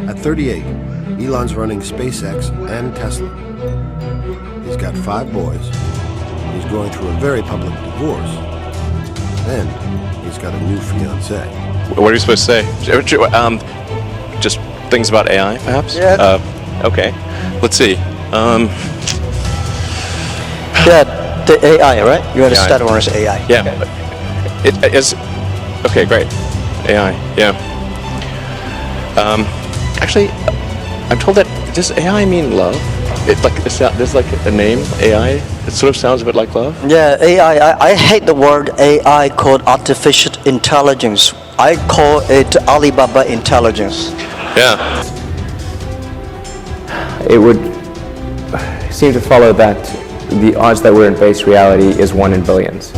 At 38, Elon's running SpaceX and Tesla. He's got 5 boys. He's going through a very public divorce. And he's got a new fiancée. What are you supposed to say? Just things about AI, perhaps? Yeah. Okay. Let's see. Yeah, the AI, right? You understand what is AI? Yeah. Okay. It is. Okay, great. AI. Yeah. Actually, I'm told that does AI mean love? There's like a name AI. It sort of sounds a bit like love. Yeah, AI. I hate the word AI called artificial intelligence. I call it Alibaba intelligence. Yeah. It would seem to follow that the odds that we're in base reality is 1 in billions.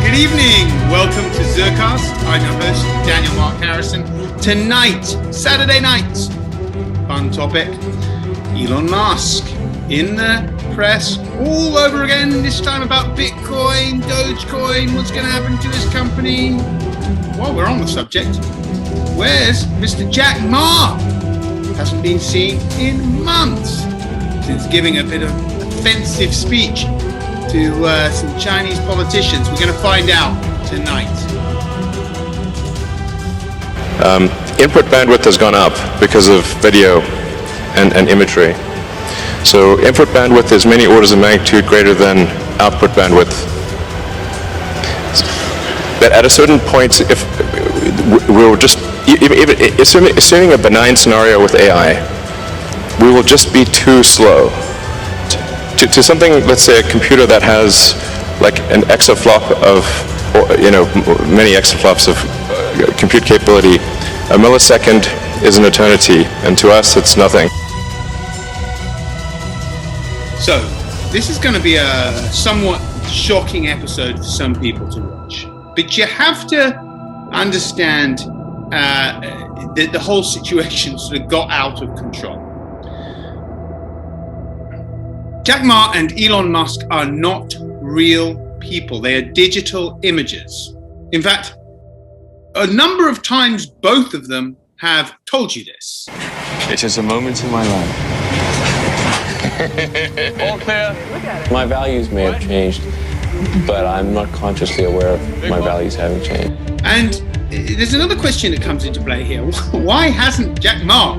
Good evening, welcome to Zurcast. I'm your host, Daniel Mark Harrison. Tonight, Saturday night, fun topic, Elon Musk in the press all over again, this time about Bitcoin, Dogecoin, what's going to happen to his company. While we're on the subject, where's Mr. Jack Ma? Hasn't been seen in months since giving a bit of offensive speech to some Chinese politicians. We're going to find out tonight. Input bandwidth has gone up because of video and imagery. So input bandwidth is many orders of magnitude greater than output bandwidth. But at a certain point, if we'll just, assuming a benign scenario with AI, we will just be too slow. To something, let's say a computer that has like an exaflop of, many exaflops of compute capability, a millisecond is an eternity, and to us it's nothing. So, this is going to be a somewhat shocking episode for some people to watch. But you have to understand that the whole situation sort of got out of control. Jack Ma and Elon Musk are not real people. They are digital images. In fact, a number of times both of them have told you this. It's just a moment in my life. All clear. My values may have changed, but I'm not consciously aware of my values having changed. And there's another question that comes into play here. Why hasn't Jack Ma,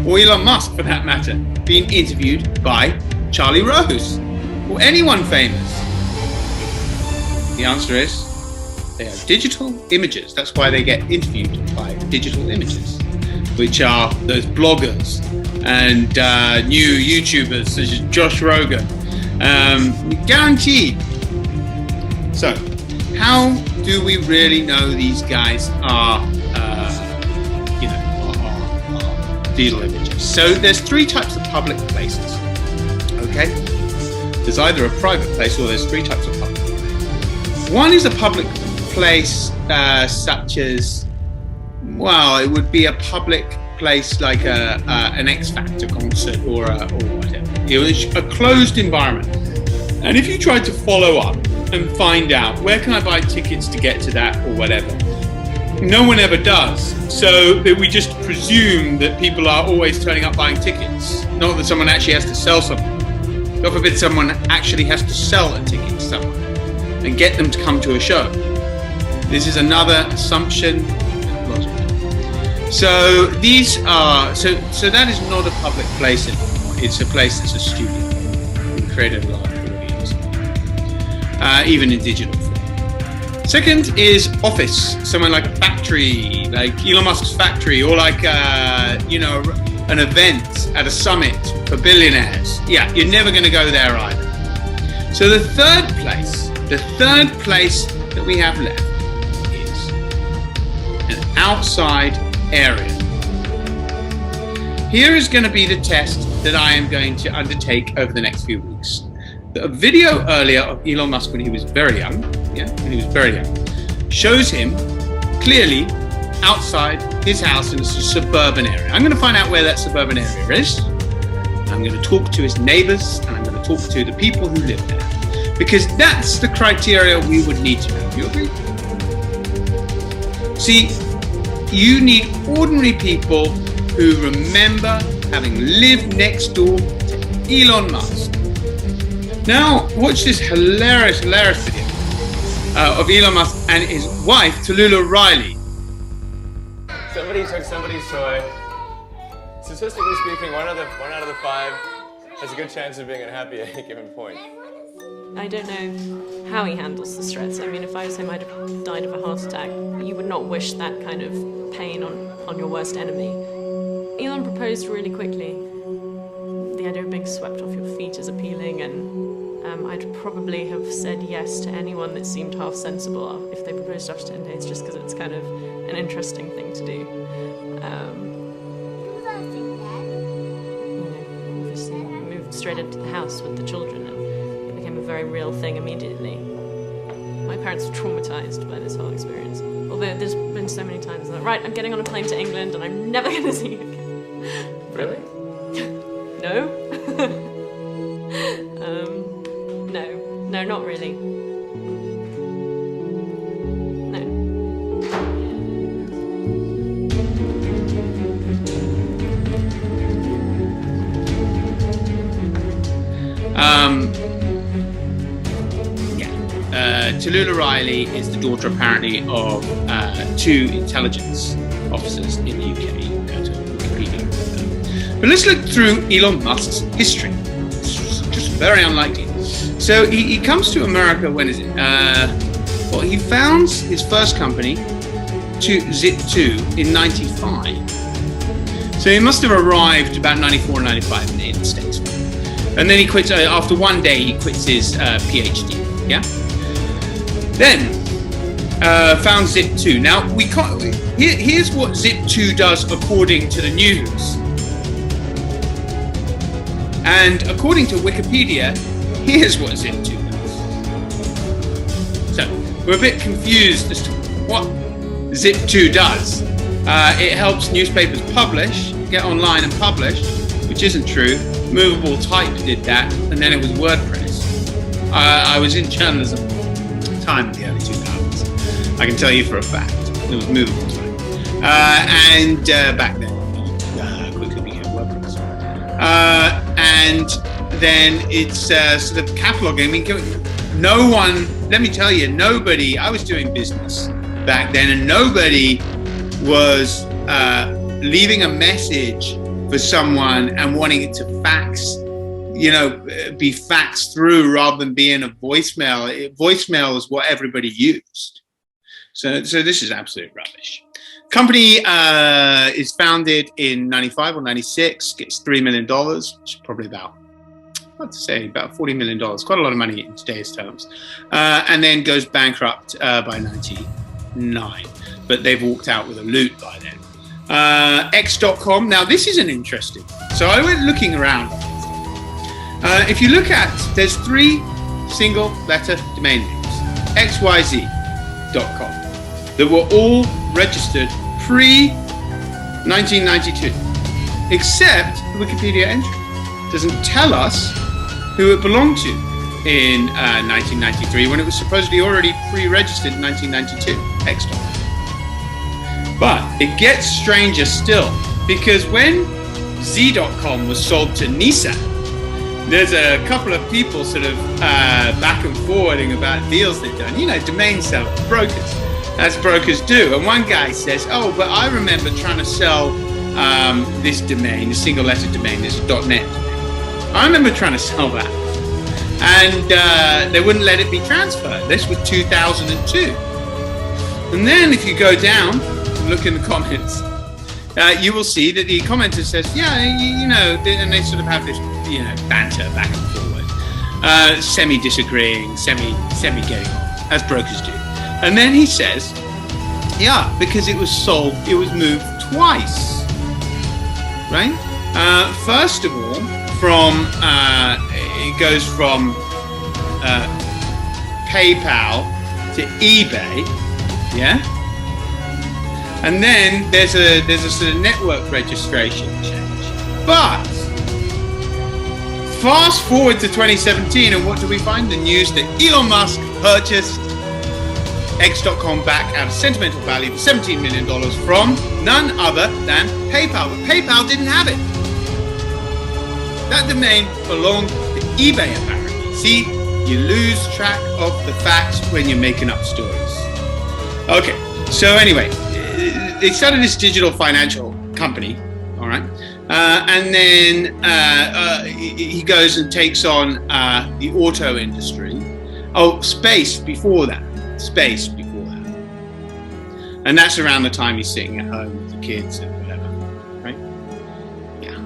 or Elon Musk for that matter, been interviewed by Charlie Rose or anyone famous? The answer is they are digital images. That's why they get interviewed by digital images, which are those bloggers and new YouTubers such as Josh Rogan. Guaranteed. So, how do we really know these guys are digital images? So there's 3 types of public places. Okay? There's either a private place or there's 3 types of public places. One is a public place such as, well, it would be a public place like an X Factor concert or whatever. It's a closed environment. And if you tried to follow up and find out where can I buy tickets to get to that or whatever, no one ever does. So that we just presume that people are always turning up buying tickets, not that someone actually has to sell something. God forbid someone actually has to sell a ticket to someone and get them to come to a show. This is another assumption. So these are so that is not a public place anymore. It's a place that's a studio. We created a large audience, even in digital form. Second is office, somewhere like a factory, like Elon Musk's factory, or like an event at a summit for billionaires. Yeah, you're never going to go there either. So the third place that we have left is an outside area. Here is going to be the test that I am going to undertake over the next few weeks. A video earlier of Elon Musk when he was very young, shows him clearly outside his house in a suburban area. I'm going to find out where that suburban area is, I'm going to talk to his neighbors, and I'm going to talk to the people who live there. Because that's the criteria we would need to know. Do you agree? See, you need ordinary people who remember having lived next door to Elon Musk. Now, watch this hilarious video of Elon Musk and his wife, Tallulah Riley. Somebody took somebody's toy. Statistically speaking, one out of the 5 has a good chance of being unhappy at any given point. I don't know how he handles the stress. I mean, if I was him, I'd have died of a heart attack. You would not wish that kind of pain on your worst enemy. Elon proposed really quickly. The idea of being swept off your feet is appealing, and I'd probably have said yes to anyone that seemed half sensible if they proposed after 10 days, just because it's kind of an interesting thing to do. Obviously moved straight into the house with the children, and it became a very real thing immediately. My parents were traumatized by this whole experience. Although there's been so many times that, right, I'm getting on a plane to England and I'm never going to see you again. Really? No. No, not really. No. Tallulah Riley is the daughter, apparently, of 2 intelligence officers in the UK. You can go to Wikipedia. But let's look through Elon Musk's history. It's just very unlikely. So he comes to America, when is it? Well, he founds his first company, Zip2, in 95. So he must have arrived about 94, 95 in the United States. And then he quits, after one day, he quits his PhD, yeah? Then, found Zip2. Now, here's what Zip2 does according to the news. And according to Wikipedia, here's what Zip2 does. So, we're a bit confused as to what Zip2 does. It helps newspapers publish, get online and publish, which isn't true. Movable Type did that, and then it was WordPress. I was in journalism time in the early 2000s. I can tell you for a fact. It was Movable Type. And back then, quickly became WordPress. And then it's sort of cataloging. I mean, no one, let me tell you, nobody, I was doing business back then, and nobody was leaving a message for someone and wanting it to fax, be faxed through rather than being a voicemail. Voicemail is what everybody used. So this is absolute rubbish. Company is founded in 95 or 96, gets $3 million, which is probably about $40 million, quite a lot of money in today's terms, and then goes bankrupt by 99. But they've walked out with a loot by then. X.com, now this is an interesting. So I went looking around. If you look at, there's 3 single letter domain names, xyz.com, that were all registered pre-1992, except the Wikipedia entry. Doesn't tell us who it belonged to in 1993, when it was supposedly already pre-registered in 1992, X.com. But it gets stranger still, because when Z.com was sold to Nissan, there's a couple of people sort of back and forwarding about deals they've done. Domain sellers, brokers, as brokers do. And one guy says, oh, but I remember trying to sell this domain, a single letter domain, this .net domain. I remember trying to sell that. And they wouldn't let it be transferred. This was 2002. And then if you go down, look in the comments, you will see that the commenter says, and they sort of have this, banter back and forward, semi-disagreeing, semi-getting on, as brokers do. And then he says, because it was sold, it was moved twice, right? First of all, it goes from PayPal to eBay, yeah? And then there's a sort of network registration change. But Fast forward to 2017, and what do we find? The news that Elon Musk purchased X.com back at a sentimental value of $17 million from none other than PayPal. But PayPal didn't have it. That domain belonged to eBay, apparently. See, you lose track of the facts when you're making up stories. Okay, so anyway, they started this digital financial company, all right? And then he goes and takes on the auto industry. Oh, space before that. And that's around the time he's sitting at home with the kids and whatever, right? Yeah.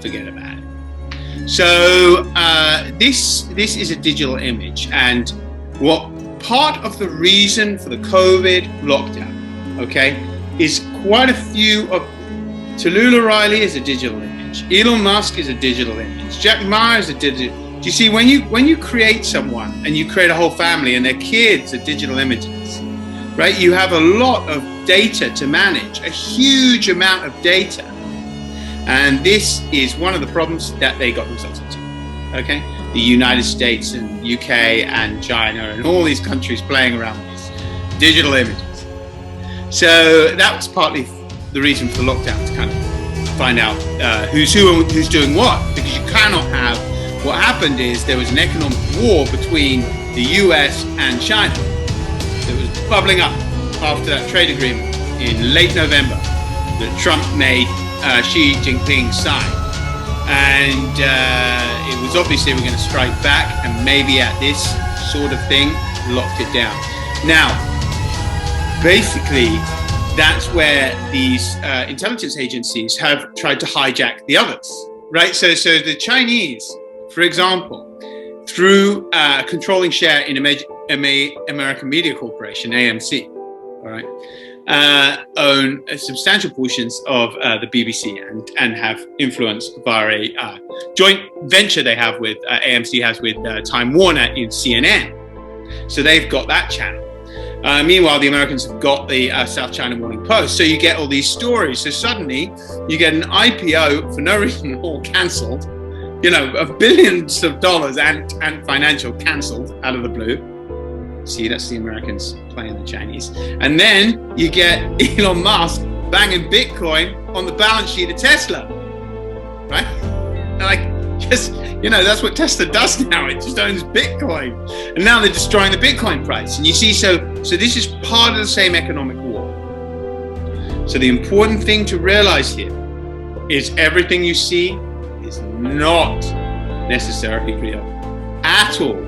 Forget about it. So this is a digital image, and what part of the reason for the COVID lockdown, okay, is quite a few of Tallulah Riley is a digital image. Elon Musk is a digital image. Jack Ma is a digital. Do you see, when you create someone and you create a whole family and their kids are digital images, right? You have a lot of data to manage, a huge amount of data. And this is one of the problems that they got themselves into, okay? The United States and UK and China and all these countries playing around with these digital images. So that was partly the reason for the lockdown, to kind of find out who's who and who's doing what, because you cannot have. What happened is there was an economic war between the US and China that was bubbling up after that trade agreement in late November that Trump made Xi Jinping sign. And it was obvious they were going to strike back, and maybe at this sort of thing locked it down. Now, basically, that's where these intelligence agencies have tried to hijack the others, right? So the Chinese, for example, through a controlling share in American Media Corporation, AMC, all right, own substantial portions of the BBC and have influence via a joint venture they have with AMC has with Time Warner in CNN. So they've got that channel. Meanwhile, the Americans have got the South China Morning Post. So you get all these stories. So suddenly you get an IPO for no reason at all cancelled, you know, of billions of dollars and financial cancelled out of the blue. See, that's the Americans playing the Chinese. And then you get Elon Musk banging Bitcoin on the balance sheet of Tesla, right? And like, just, you know, that's what Tesla does now. It just owns Bitcoin. And now they're destroying the Bitcoin price. And you see, so this is part of the same economic war. So the important thing to realize here is everything you see is not necessarily real at all.